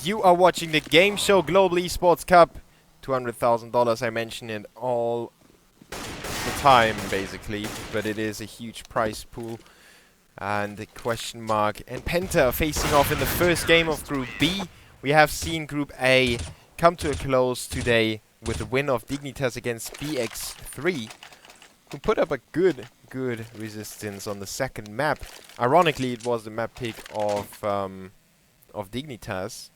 You are watching the Gameshow Global Esports Cup. $200,000, I mention it all the time, basically. But it is a huge prize pool. And the TQM and PENTA are facing off in the first game of Group B. We have seen Group A come to a close today with the win of Dignitas against BX3, who put up a good resistance on the second map. Ironically, it was the map pick of Dignitas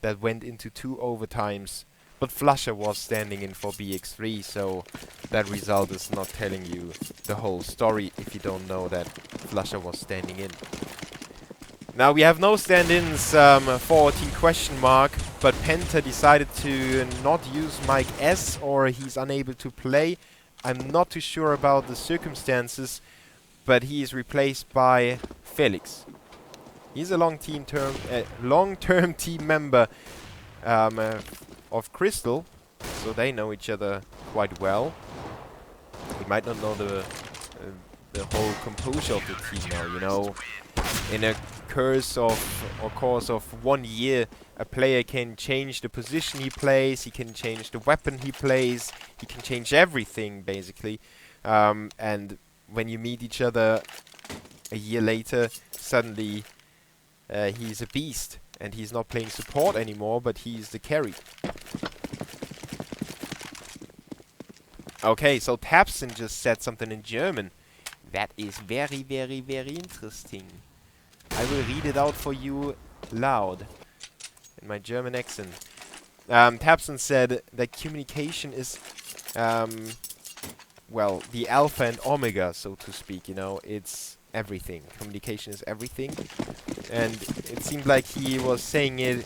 that went into 2 overtimes, but Flusher was standing in for BX3, so that result is not telling you the whole story if you don't know that Flusher was standing in. Now we have no stand-ins for TQM, but PENTA decided to not use Mike S, or he's unable to play. I'm not too sure about the circumstances, but he is replaced by Felix. He's a long-term team member of Crystal, so they know each other quite well. We might not know the whole composure of the team now, you know. In a course of 1 year, a player can change the position he plays, he can change the weapon he plays, he can change everything, basically. And when you meet each other a year later, suddenly he's a beast, and he's not playing support anymore, but he's the carry. Okay, so Tapson just said something in German. That is very interesting. I will read it out for you loud in my German accent. Tapson said that communication is, well, the alpha and omega, so to speak, you know. It's everything. Communication is everything. And it seemed like he was saying it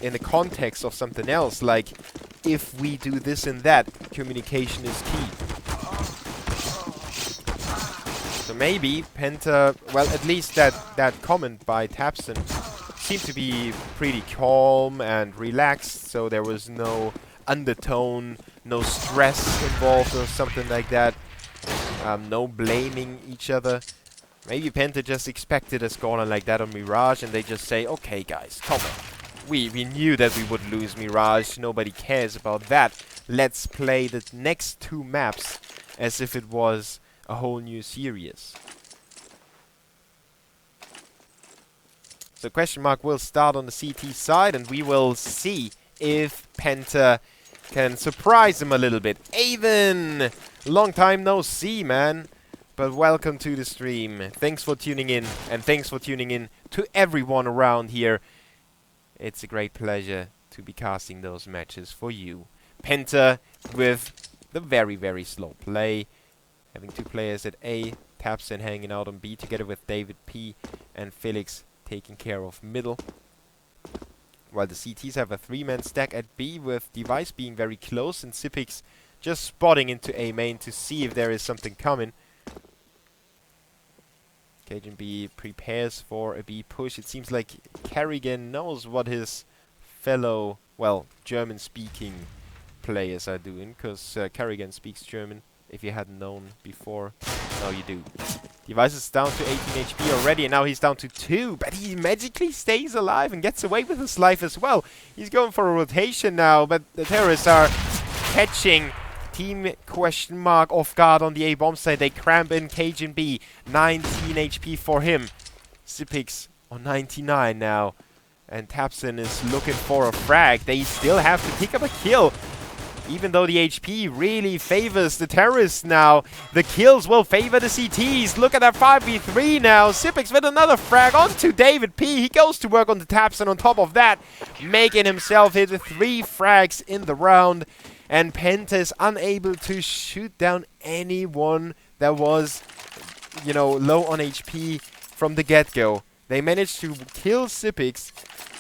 in the context of something else, like, if we do this and that, communication is key. So maybe PENTA, well, at least that comment by Tapson seemed to be pretty calm and relaxed, so there was no undertone, no stress involved or something like that. No blaming each other. Maybe PENTA just expected a scoreline like that on Mirage, and they just say, okay guys, come on. We knew that we would lose Mirage, nobody cares about that. Let's play the next 2 maps as if it was a whole new series. So TQM will start on the CT side, and we will see if PENTA can surprise him a little bit. Avon! Long time no see, man. But welcome to the stream. Thanks for tuning in, and thanks for tuning in to everyone around here. It's a great pleasure to be casting those matches for you. PENTA with the very slow play. Having 2 players at A. Tapson hanging out on B together with David P. and Felix taking care of middle. While the CTs have a 3-man stack at B, with Device being very close and Sipix just spotting into A main to see if there is something coming. Cajun B prepares for a B push. It seems like Carrigan knows what his fellow, well, German-speaking players are doing, because Carrigan speaks German, if you hadn't known before. Now you do. Device is down to 18 HP already, and now he's down to 2, but he magically stays alive and gets away with his life as well. He's going for a rotation now, but the terrorists are catching TeamQuestionMark off guard on the A bomb side. They cramp in Cajun B. 19 HP for him. Sipix on 99 now. And Tapson is looking for a frag. They still have to pick up a kill. Even though the HP really favors the terrorists now, the kills will favor the CTs. Look at that 5v3 now. Sipix with another frag onto David P. He goes to work on the Tapson on top of that, making himself hit 3 frags in the round. And PENTA is unable to shoot down anyone that was, you know, low on HP from the get-go. They managed to kill Sipix,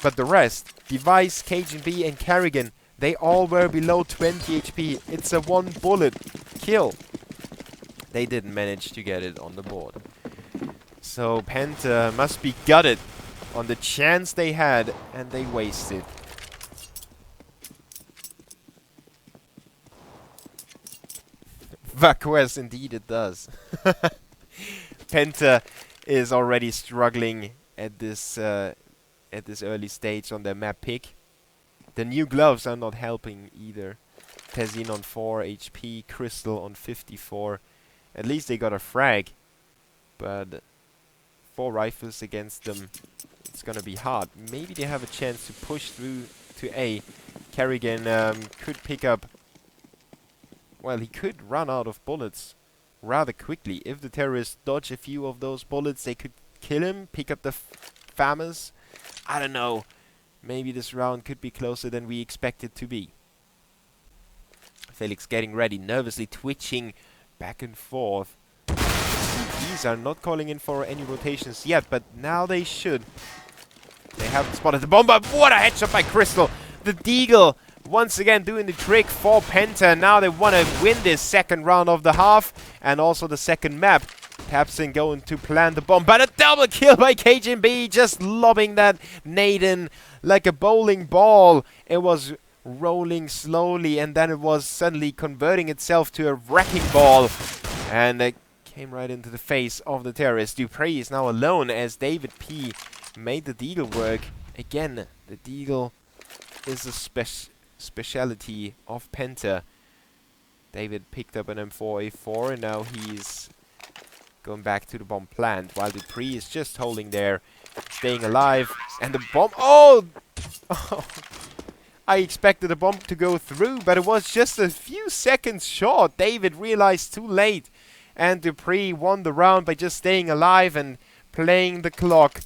but the rest, Device, Cajun B, and Carrigan, they all were below 20 HP. It's a 1-bullet kill. They didn't manage to get it on the board. So PENTA must be gutted on the chance they had, and they wasted. Vaquez, indeed it does. PENTA is already struggling at this at this early stage on their map pick. The new gloves are not helping either. TeQM on 4 HP, Crystal on 54. At least they got a frag, but 4 rifles against them, it's gonna be hard. Maybe they have a chance to push through to A. Kerrigan could pick up... Well, he could run out of bullets rather quickly. If the terrorists dodge a few of those bullets, they could kill him, pick up the FAMAs. I don't know. Maybe this round could be closer than we expect it to be. Felix getting ready, nervously twitching back and forth. These are not calling in for any rotations yet, but now they should. They haven't spotted the bomb, but what a headshot by Crystal. The Deagle once again doing the trick for PENTA. Now they want to win this second round of the half and also the second map. TQM going to plant the bomb, but a double kill by KGB, just lobbing that nade in like a bowling ball. It was rolling slowly and then it was suddenly converting itself to a wrecking ball, and it came right into the face of the terrorist. Dupree is now alone as David P made the Deagle work. Again, the Deagle is a speciality of PENTA. David picked up an M4A4 and now he's going back to the bomb plant while Dupree is just holding there, staying alive. And the bomb... Oh! I expected the bomb to go through, but it was just a few seconds short. David realized too late, and Dupree won the round by just staying alive and playing the clock.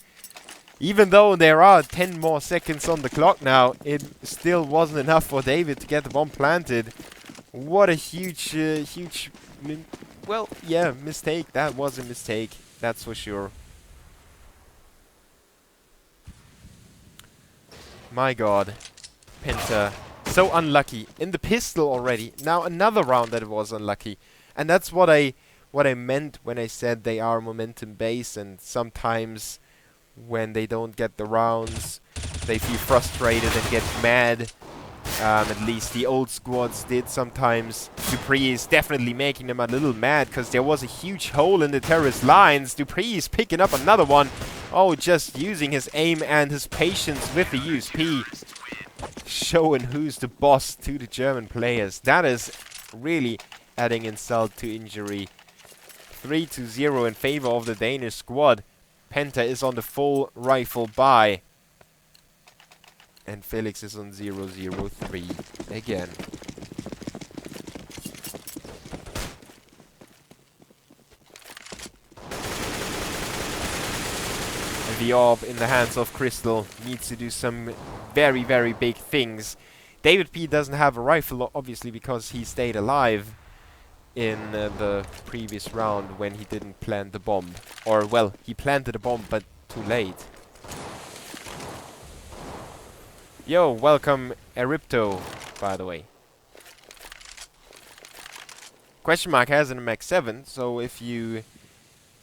Even though there are 10 more seconds on the clock now, it still wasn't enough for David to get the bomb planted. What a huge, well, yeah, mistake. That was a mistake, that's for sure. My god. PENTA, so unlucky. In the pistol already. Now another round that it was unlucky. And that's what I meant when I said they are momentum based, and sometimes when they don't get the rounds, they feel frustrated and get mad. At least the old squads did sometimes. Dupree is definitely making them a little mad because there was a huge hole in the terrorist lines. Dupree is picking up another one. Oh, just using his aim and his patience with the USP. Showing who's the boss to the German players. That is really adding insult to injury. 3-0 in favor of the Danish squad. PENTA is on the full rifle buy. And Felix is on 0-0-3 again. And the orb in the hands of Crystal needs to do some very, very big things. David P doesn't have a rifle, obviously, because he stayed alive in the previous round when he didn't plant the bomb. Or, well, he planted a bomb, but too late. Yo, welcome Eripto, by the way. QuestionMark has an MX7, so if you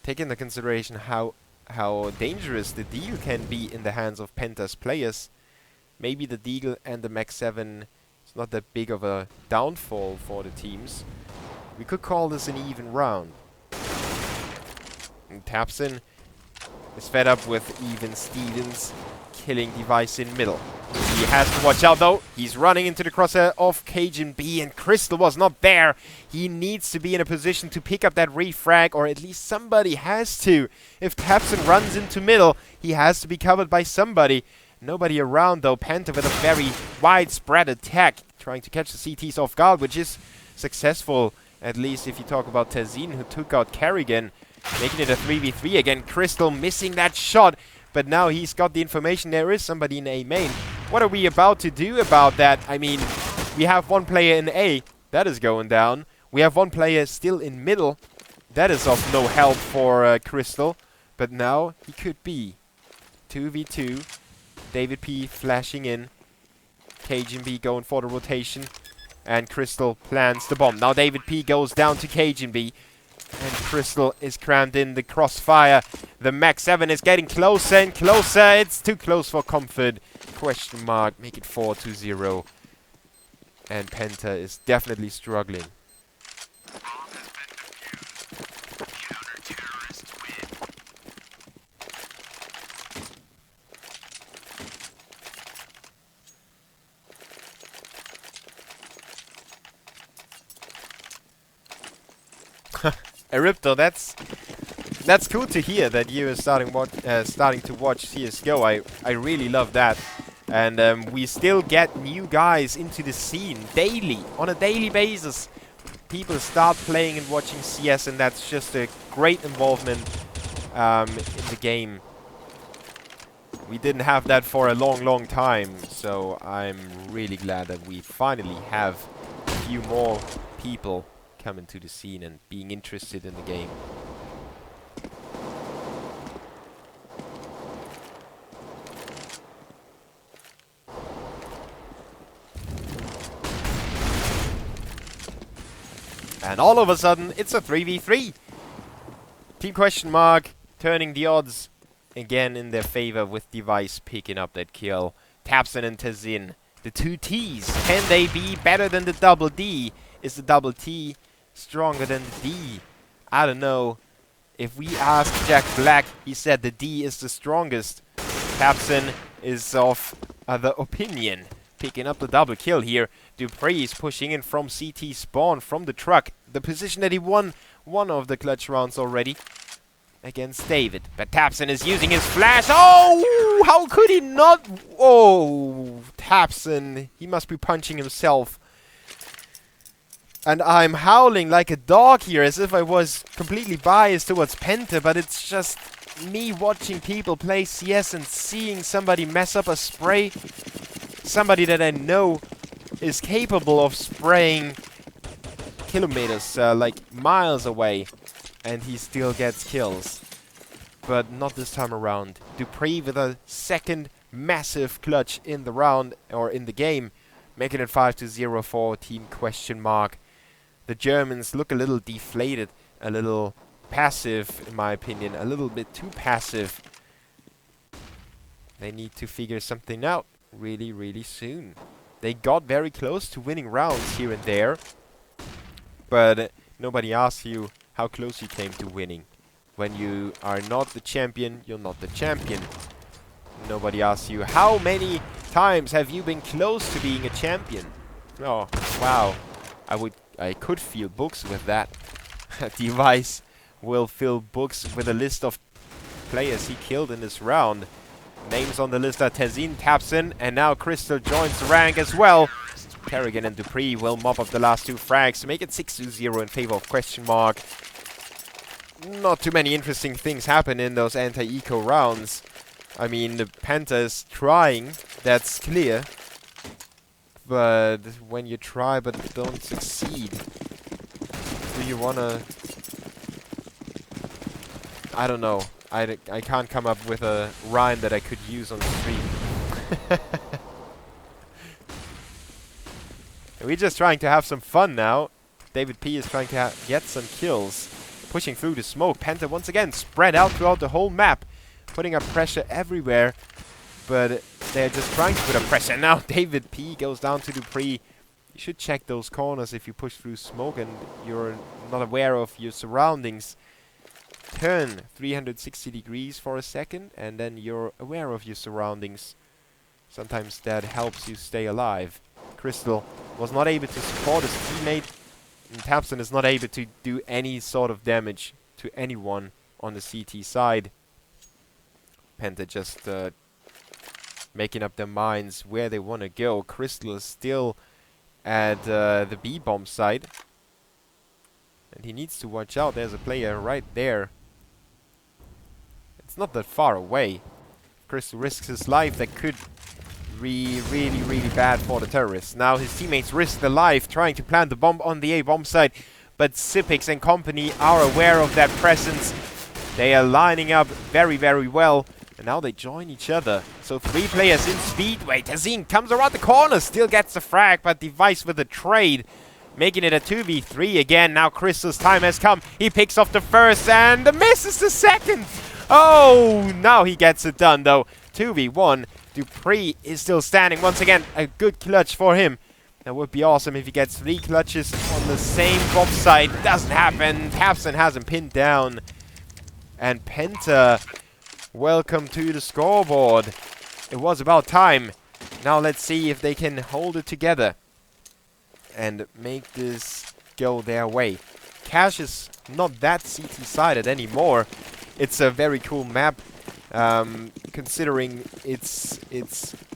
take into consideration how dangerous the Deagle can be in the hands of PENTA's players, maybe the Deagle and the MX7 is not that big of a downfall for the teams. We could call this an even round. And TQM is fed up with even Stevens killing device in middle. He has to watch out though. He's running into the crosshair of KGB and Crystal was not there. He needs to be in a position to pick up that refrag, or at least somebody has to. If TQM runs into middle, he has to be covered by somebody. Nobody around though. PENTA with a very widespread attack, trying to catch the CTs off guard, which is successful. At least if you talk about TeQM, who took out Kerrigan, making it a 3v3 again. Crystal missing that shot, but now he's got the information there is somebody in A main. What are we about to do about that? I mean, we have one player in A. That is going down. We have one player still in middle. That is of no help for Crystal. But now he could be 2v2. David P flashing in. KGB going for the rotation. And Crystal plants the bomb. Now David P goes down to KGB. And Crystal is crammed in the crossfire. The Max 7 is getting closer and closer. It's too close for comfort. QuestionMark, make it 4-0. And PENTA is definitely struggling. Eripto, that's cool to hear that you are starting to watch CS:GO. I really love that, and we still get new guys into the scene daily, on a daily basis. People start playing and watching CS, and that's just a great involvement in the game. We didn't have that for a long time, so I'm really glad that we finally have a few more people coming to the scene and being interested in the game. And all of a sudden, it's a 3v3. TeamQuestionMark turning the odds again in their favor with Device picking up that kill. TaPSin and TaZin, the two T's. Can they be better than the double D? Is the double T stronger than the D? I don't know. If we ask Jack Black, he said the D is the strongest. TaPSin is of the opinion. Picking up the double kill here. dupreeh is pushing in from CT spawn from the truck. The position that he won one of the clutch rounds already against David. But TaPSin is using his flash. Oh! How could he not? Oh! TaPSin. He must be punching himself. And I'm howling like a dog here as if I was completely biased towards PENTA, but it's just me watching people play CS and seeing somebody mess up a spray. Somebody that I know is capable of spraying kilometers, like miles away, and he still gets kills. But not this time around. dupreeh with a second massive clutch in the round, or in the game, making it 5-0 for TeamQuestionMark. The Germans look a little deflated, a little passive, in my opinion, a little bit too passive. They need to figure something out really soon. They got very close to winning rounds here and there, but nobody asks you how close you came to winning. When you are not the champion, you're not the champion. Nobody asks you how many times have you been close to being a champion. Oh, wow. I could fill books with that. Device will fill books with a list of players he killed in this round. Names on the list are TaZin, TaPSin, and now Crystal joins the rank as well. Kerrigan and dupreeh will mop up the last two frags to make it 6-0 in favor of QuestionMark. Not too many interesting things happen in those anti-eco rounds. I mean, the PENTA is trying, that's clear. But when you try but don't succeed, do you wanna... I don't know. I can't come up with a rhyme that I could use on the stream. We're just trying to have some fun now. David P is trying to get some kills. Pushing through the smoke. PENTA once again spread out throughout the whole map. Putting up pressure everywhere. But they're just trying to put up pressure. Now David P goes down to dupreeh. You should check those corners if you push through smoke and you're not aware of your surroundings. Turn 360 degrees for a second and then you're aware of your surroundings. Sometimes that helps you stay alive. Crystal was not able to support his teammate, and TaPSin is not able to do any sort of damage to anyone on the CT side. PENTA just making up their minds where they want to go. Crystal is still at the B-bomb side. And he needs to watch out. There's a player right there. It's not that far away. Crystal risks his life. That could be really bad for the terrorists. Now his teammates risk their life trying to plant the bomb on the A-bomb side. But Sipix and company are aware of that presence. They are lining up very well. And now they join each other. So 3 players in Speedway. TaZin comes around the corner. Still gets the frag. But Device with a trade. Making it a 2v3 again. Now Crystal's time has come. He picks off the first and misses the second. Oh, now he gets it done though. 2v1. dupreeh is still standing. Once again, a good clutch for him. That would be awesome if he gets 3 clutches on the same bomb site. Doesn't happen. TaPSin has him pinned down. And PENTA, welcome to the scoreboard. It was about time. Now let's see if they can hold it together and make this go their way. Cache is not that CT-sided anymore. It's a very cool map, considering its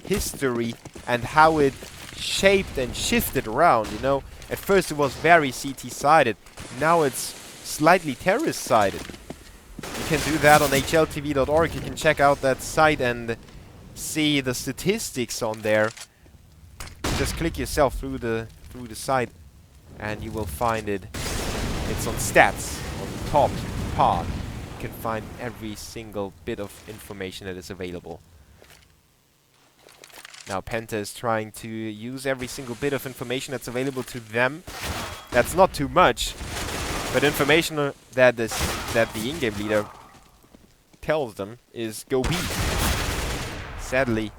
history and how it shaped and shifted around, you know. At first it was very CT-sided. Now it's slightly terrorist-sided. You can do that on hltv.org. You can check out that site and see the statistics on there. Just click yourself through the site and you will find it. It's on stats on the top part. You can find every single bit of information that is available. Now PENTA is trying to use every single bit of information that's available to them. That's not too much, but information that the in-game leader tells them is go B. Sadly,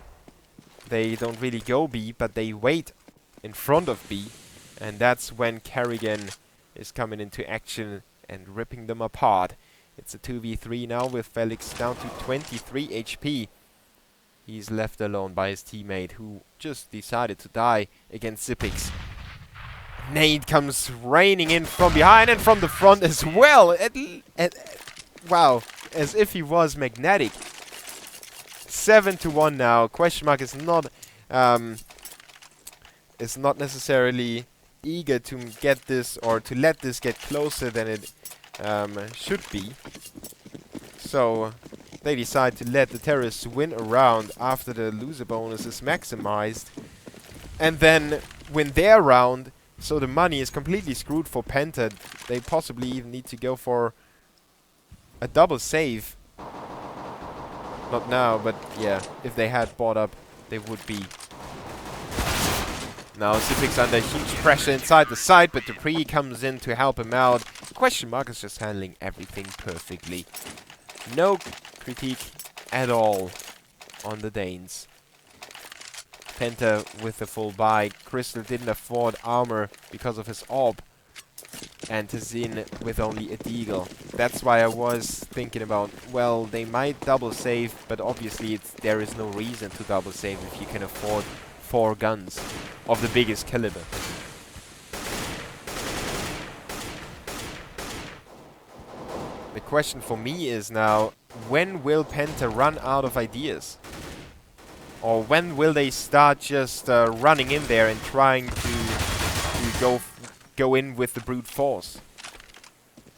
they don't really go B, but they wait in front of B, and that's when Carrigan is coming into action and ripping them apart. It's a 2v3 now with Felix down to 23 HP. He's left alone by his teammate who just decided to die against Zipix. Nade comes raining in from behind and from the front as well. Wow, as if he was magnetic. 7-1 now. QuestionMark is not necessarily eager to get this or to let this get closer than it should be. So they decide to let the terrorists win a round after the loser bonus is maximized, and then win their round. So the money is completely screwed for PENTA. They possibly even need to go for a double save. Not now, but yeah, if they had bought up, they would be. Now Zipix under huge pressure inside the site, but Dupree comes in to help him out. QuestionMark is just handling everything perfectly. No critique at all on the Danes. PENTA with the full buy. Crystal didn't afford armor because of his AWP. And Tazin with only a deagle. That's why I was thinking about, well, they might double save, but obviously there is no reason to double save if you can afford 4 guns of the biggest caliber. The question for me is now, when will PENTA run out of ideas? Or when will they start just running in there and trying to go in with the brute force?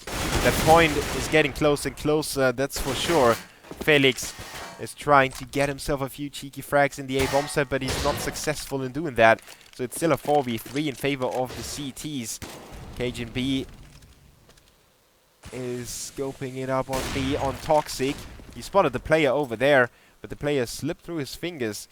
That point is getting closer and closer, that's for sure. Felix is trying to get himself a few cheeky frags in the A bomb set, but he's not successful in doing that. So it's still a 4v3 in favor of the CTs. Cajun B is scoping it up on B on Toxic. He spotted the player over there, but the player slipped through his fingers.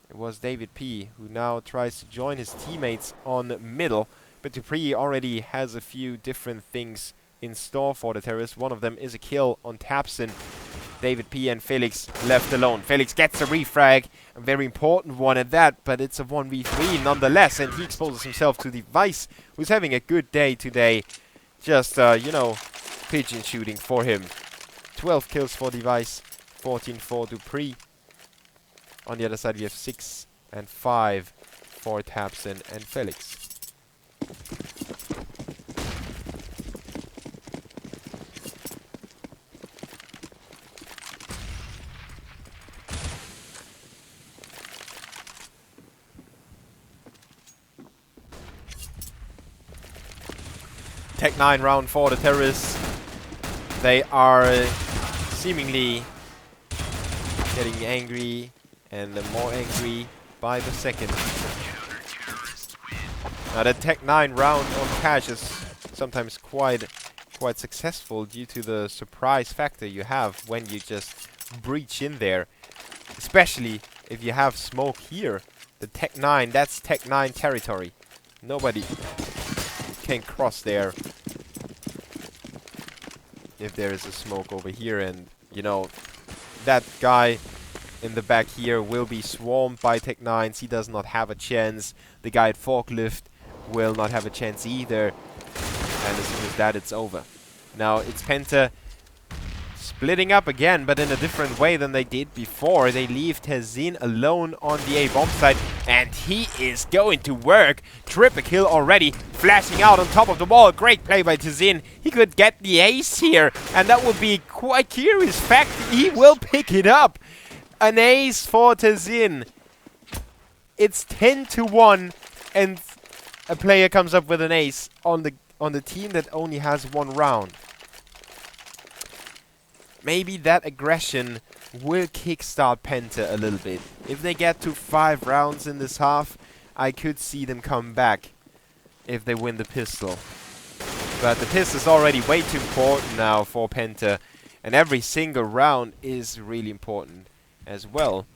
It was David P, who now tries to join his teammates on middle, but Dupree already has a few different things in store for the terrorists. One of them is a kill on Tapson. David P and Felix left alone. Felix gets a refrag, a very important one at that, but it's a 1v3 nonetheless, and he exposes himself to Device, who's having a good day today. Just, you know, pigeon shooting for him. 12 kills for Device, 14 for Dupree. On the other side we have 6 and 5 for Tapson and Felix. Tech 9 round for the terrorists. They are seemingly getting angry and more angry by the second. Now the Tech 9 round on cache is sometimes quite successful due to the surprise factor you have when you just breach in there. Especially if you have smoke here. The Tech 9, that's Tech 9 territory. Nobody can cross there if there is a smoke over here, and you know that guy in the back here will be swarmed by Tech 9s. He does not have a chance. The guy at Forklift will not have a chance either, and as soon as that, it's over. Now it's PENTA Splitting up again, but in a different way than they did before. They leave TeQM alone on the A bomb site, and he is going to work. Triple kill already, flashing out on top of the wall. Great play by TeQM. He could get the ace here, and that would be quite curious fact. He will pick it up. An ace for TeQM. It's 10-1, and a player comes up with an ace on the team that only has one round. Maybe that aggression will kickstart PENTA a little bit. If they get to 5 rounds in this half, I could see them come back if they win the pistol. But the pistol is already way too important now for PENTA, and every single round is really important as well.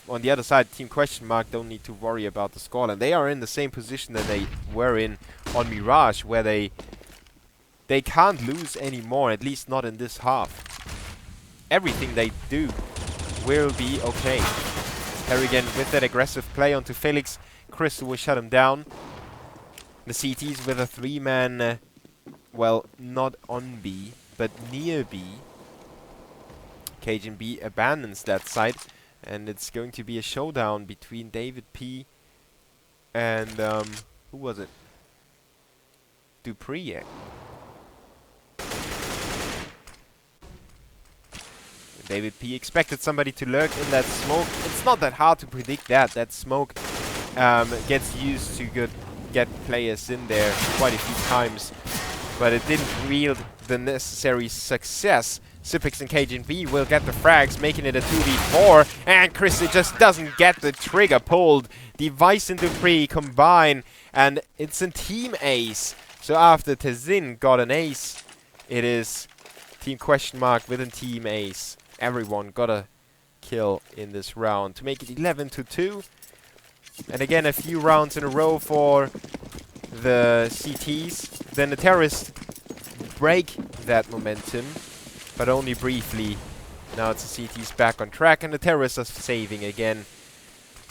On the other side, TeamQuestionMark don't need to worry about the scoreline. They are in the same position that they were in on Mirage, where they can't lose anymore, at least not in this half. Everything they do will be okay. Kerrigan with that aggressive play onto Felix. Crystal will shut him down. The CTs with a 3-man, well, not on B, but near B. Cajun B abandons that side, and it's going to be a showdown between David P and, who was it? Dupree. David P expected somebody to lurk in that smoke. It's not that hard to predict that. That smoke gets used to get players in there quite a few times, but it didn't yield the necessary success. Sipix and Cajun B will get the frags, making it a 2v4, and Chrissy just doesn't get the trigger pulled. Device and Dupree combine, and it's a team ace. So after TeQM got an ace, it is TeamQuestionMark with a team ace. Everyone got a kill in this round to make it 11-2. And again, a few rounds in a row for the CTs. Then the terrorists break that momentum, but only briefly. Now it's the CTs back on track, and the terrorists are saving again.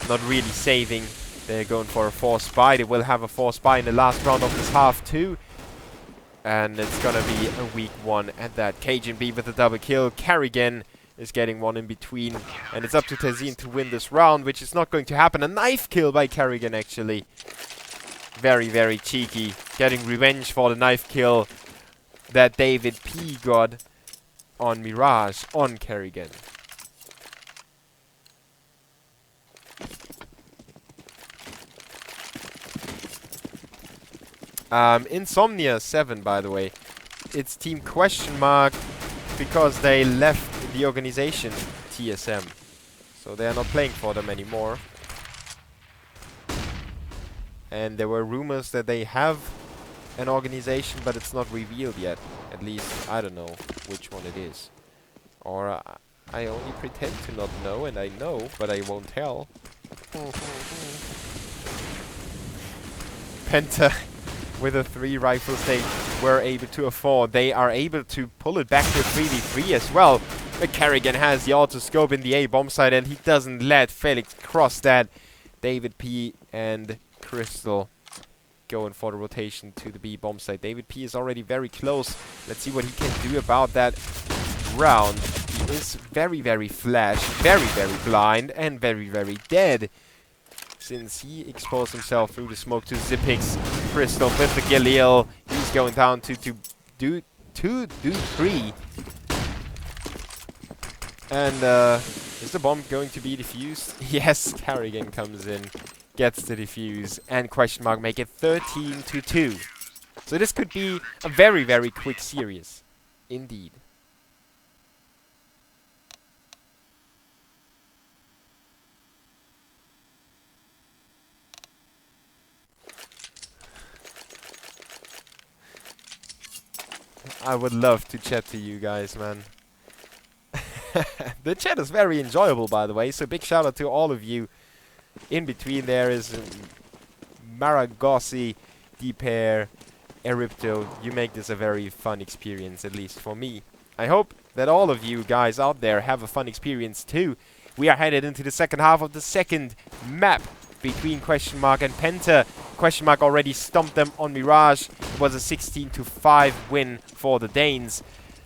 Not really saving. They're going for a forced buy. They will have a forced buy in the last round of this half too. And it's gonna be a weak one at that. Cajun B with a double kill. Kerrigan is getting one in between. And it's up to TeQM to win this round, which is not going to happen. A knife kill by Kerrigan, actually. Very, very cheeky. Getting revenge for the knife kill that David P got on Mirage on Kerrigan. Insomnia 7, by the way. It's TeamQuestionMark because they left the organization TSM. So they are not playing for them anymore. And there were rumors that they have an organization, but it's not revealed yet. At least, I don't know which one it is. Or I only pretend to not know, and I know, but I won't tell. PENTA with the 3 rifles they were able to afford. They are able to pull it back to 3v3 as well. But Kerrigan has the autoscope in the A bomb site, and he doesn't let Felix cross that. David P and Crystal going for the rotation to the B bomb site. David P is already very close. Let's see what he can do about that round. He is very, very flash, very, very blind, and very, very dead. Since he exposed himself through the smoke to Zipix. Crystal with the Galil. He's going down to do 3. And is the bomb going to be defused? Yes, Kerrigan comes in, gets the defuse, and QuestionMark make it 13-2. So this could be a very, very quick series. Indeed. I would love to chat to you guys, man. The chat is very enjoyable, by the way, so big shout out to all of you. In between there is Maragossi, Deepair, Eripto. You make this a very fun experience, at least for me. I hope that all of you guys out there have a fun experience too. We are headed into the second half of the second map between QuestionMark and PENTA. QuestionMark already stomped them on Mirage. It was a 16-5 win for the Danes.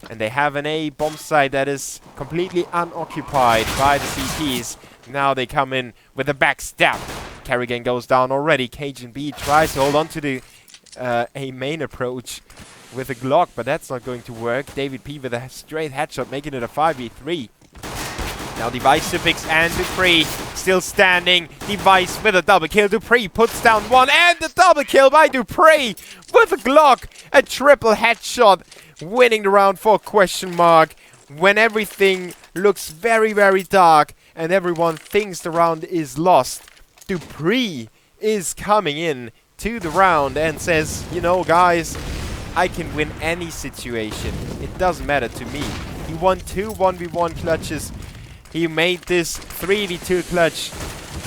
And they have an A bomb site that is completely unoccupied by the CPs. Now they come in with a backstab. Carrigan goes down already. Cajun B tries to hold on to the A main approach with a Glock, but that's not going to work. David P with a straight headshot, making it a 5v3. Now Device, Supix, and Dupree still standing. Device with a double kill. Dupree puts down one, and the double kill by Dupree with a Glock. A triple headshot, winning the round for TQuestionMark. When everything looks very, very dark and everyone thinks the round is lost, Dupree is coming in to the round and says, you know, guys, I can win any situation. It doesn't matter to me. He won 2 1v1 clutches. He made this 3v2 clutch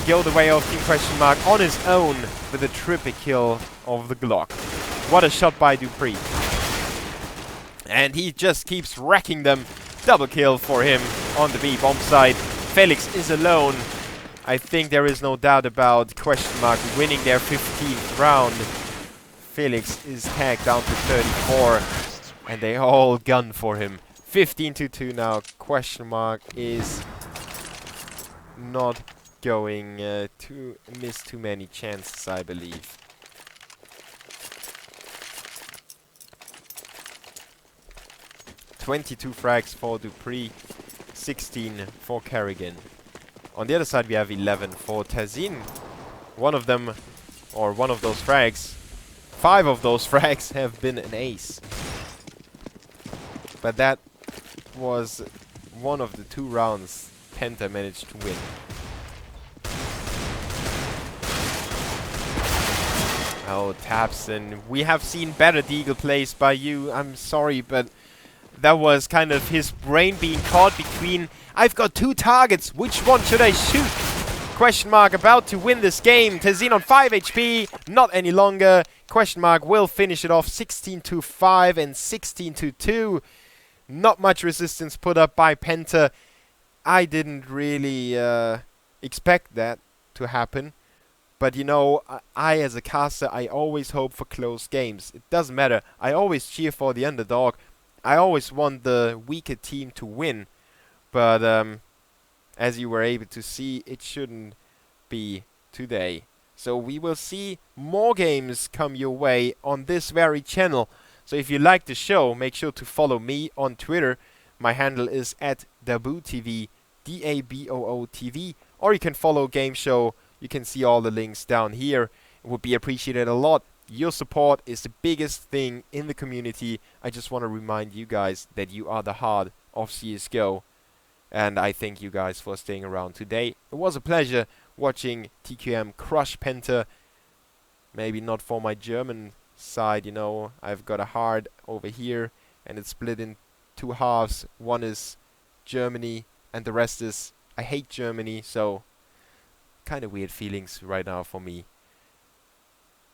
go the way of TeamQuestionMark on his own with a triple kill of the Glock. What a shot by Dupree. And he just keeps wrecking them. Double kill for him on the B bomb site. Felix is alone. I think there is no doubt about TeamQuestionMark winning their 15th round. Felix is tagged down to 34. And they all gun for him. 15-2 now. TeamQuestionMark is not going to miss too many chances, I believe. "22 frags for Dupree, 16 for Carrigan. On the other side, we have 11 for Tazin. One of them, or one of those frags, 5 of those frags have been an ace. But that was one of the 2 rounds Penta managed to win. Oh, Tapson. We have seen better Deagle plays by you. I'm sorry, but that was kind of his brain being caught between, I've got 2 targets, which one should I shoot? TeamQuestionMark about to win this game. Tazin on 5 HP, not any longer. TeamQuestionMark will finish it off 16-5 and 16-2. Not much resistance put up by Penta. I didn't really expect that to happen. But you know, I as a caster, I always hope for close games. It doesn't matter. I always cheer for the underdog. I always want the weaker team to win. But as you were able to see, it shouldn't be today. So we will see more games come your way on this very channel. So if you like the show, make sure to follow me on Twitter. My handle is @DabootTV, DABOOTV. Or you can follow Gameshow. You can see all the links down here. It would be appreciated a lot. Your support is the biggest thing in the community. I just want to remind you guys that you are the heart of CSGO. And I thank you guys for staying around today. It was a pleasure watching TQM crush Penta. Maybe not for my German side, you know. I've got a heart over here and it's split in 2 halves. One is Germany and the rest is I hate Germany. So kind of weird feelings right now for me.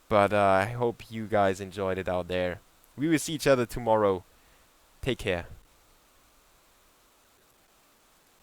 But I hope you guys enjoyed it out there. We will see each other tomorrow. Take care.